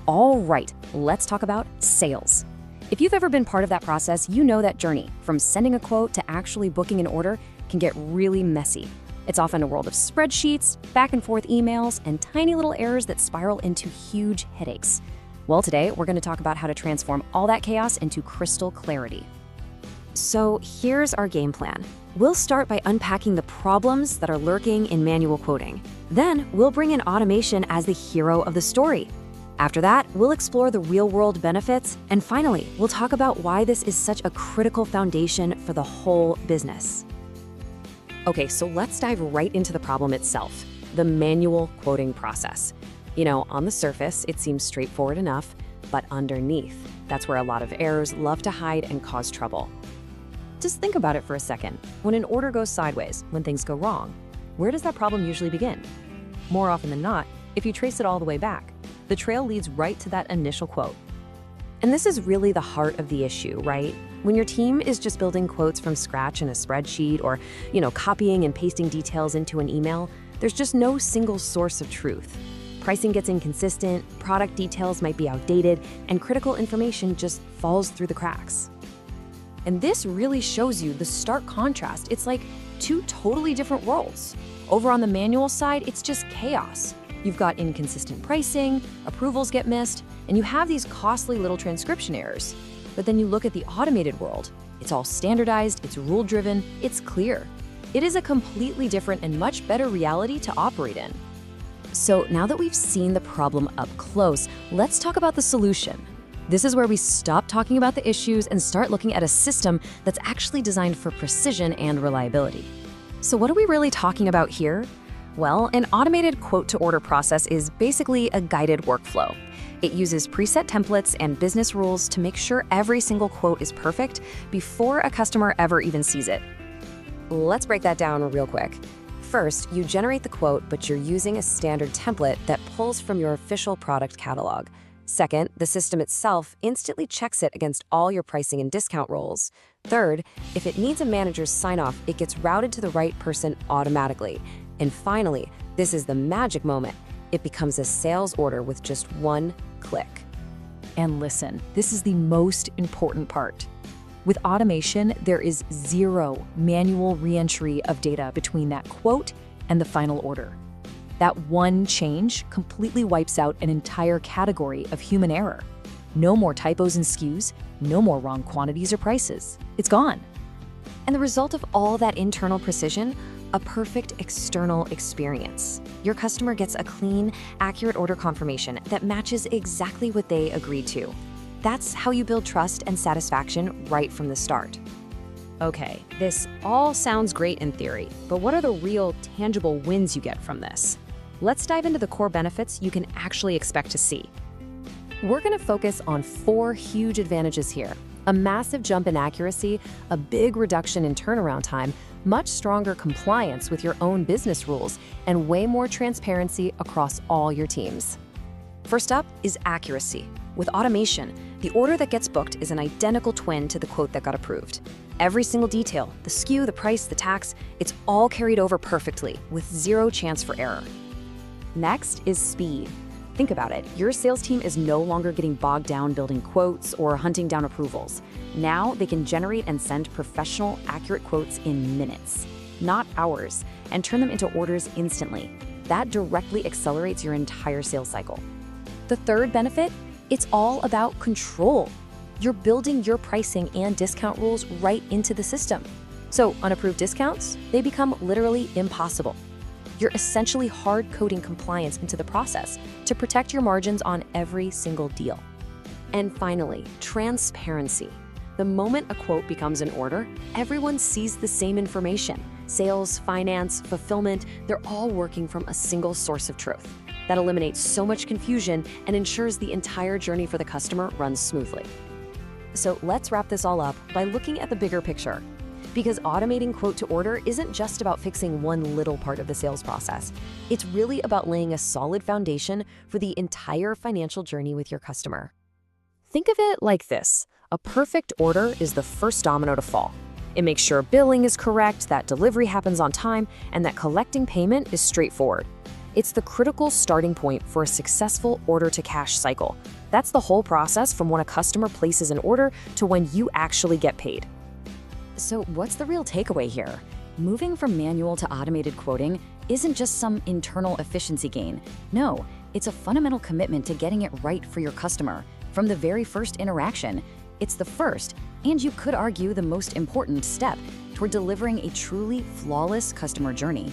All right, let's talk about sales. If you've ever been part of that process, you know that journey from sending a quote to actually booking an order can get really messy. It's often a world of spreadsheets, back and forth emails, and tiny little errors that spiral into huge headaches. Well, today we're going to talk about how to transform all that chaos into crystal clarity. So here's our game plan. We'll start by unpacking the problems that are lurking in manual quoting. Then we'll bring in automation as the hero of the story. After that, we'll explore the real-world benefits, and finally, we'll talk about why this is such a critical foundation for the whole business. Okay, so let's dive right into the problem itself, the manual quoting process. You know, on the surface, it seems straightforward enough, but underneath, that's where a lot of errors love to hide and cause trouble. Just think about it for a second. When an order goes sideways, when things go wrong, where does that problem usually begin? More often than not, if you trace it all the way back, the trail leads right to that initial quote. And this is really the heart of the issue, right? When your team is just building quotes from scratch in a spreadsheet or, copying and pasting details into an email, there's just no single source of truth. Pricing gets inconsistent, product details might be outdated, and critical information just falls through the cracks. And this really shows you the stark contrast. It's like two totally different worlds. Over on the manual side, it's just chaos. You've got inconsistent pricing, approvals get missed, and you have these costly little transcription errors. But then you look at the automated world. It's all standardized, it's rule-driven, it's clear. It is a completely different and much better reality to operate in. So now that we've seen the problem up close, let's talk about the solution. This is where we stop talking about the issues and start looking at a system that's actually designed for precision and reliability. So what are we really talking about here? Well, an automated quote-to-order process is basically a guided workflow. It uses preset templates and business rules to make sure every single quote is perfect before a customer ever even sees it. Let's break that down real quick. First, you generate the quote, but you're using a standard template that pulls from your official product catalog. Second, the system itself instantly checks it against all your pricing and discount rules. Third, if it needs a manager's sign-off, it gets routed to the right person automatically. And finally, this is the magic moment. It becomes a sales order with just one click. And listen, this is the most important part. With automation, there is zero manual re-entry of data between that quote and the final order. That one change completely wipes out an entire category of human error. No more typos and SKUs, no more wrong quantities or prices. It's gone. And the result of all that internal precision, a perfect external experience. Your customer gets a clean, accurate order confirmation that matches exactly what they agreed to. That's how you build trust and satisfaction right from the start. Okay, this all sounds great in theory, but what are the real, tangible wins you get from this? Let's dive into the core benefits you can actually expect to see. We're going to focus on 4 huge advantages here. A massive jump in accuracy, a big reduction in turnaround time, much stronger compliance with your own business rules, and way more transparency across all your teams. First up is accuracy. With automation, the order that gets booked is an identical twin to the quote that got approved. Every single detail, the SKU, the price, the tax, it's all carried over perfectly with zero chance for error. Next is speed. Think about it. Your sales team is no longer getting bogged down building quotes or hunting down approvals. Now they can generate and send professional, accurate quotes in minutes, not hours, and turn them into orders instantly. That directly accelerates your entire sales cycle. The third benefit, it's all about control. You're building your pricing and discount rules right into the system. So unapproved discounts, they become literally impossible. You're essentially hard-coding compliance into the process to protect your margins on every single deal. And finally, transparency. The moment a quote becomes an order, everyone sees the same information. Sales, finance, fulfillment, they're all working from a single source of truth. That eliminates so much confusion and ensures the entire journey for the customer runs smoothly. So let's wrap this all up by looking at the bigger picture. Because automating quote to order isn't just about fixing one little part of the sales process. It's really about laying a solid foundation for the entire financial journey with your customer. Think of it like this. A perfect order is the first domino to fall. It makes sure billing is correct, that delivery happens on time, and that collecting payment is straightforward. It's the critical starting point for a successful order-to-cash cycle. That's the whole process from when a customer places an order to when you actually get paid. So what's the real takeaway here? Moving from manual to automated quoting isn't just some internal efficiency gain. No, it's a fundamental commitment to getting it right for your customer. From the very first interaction, it's the first, and you could argue the most important step toward delivering a truly flawless customer journey.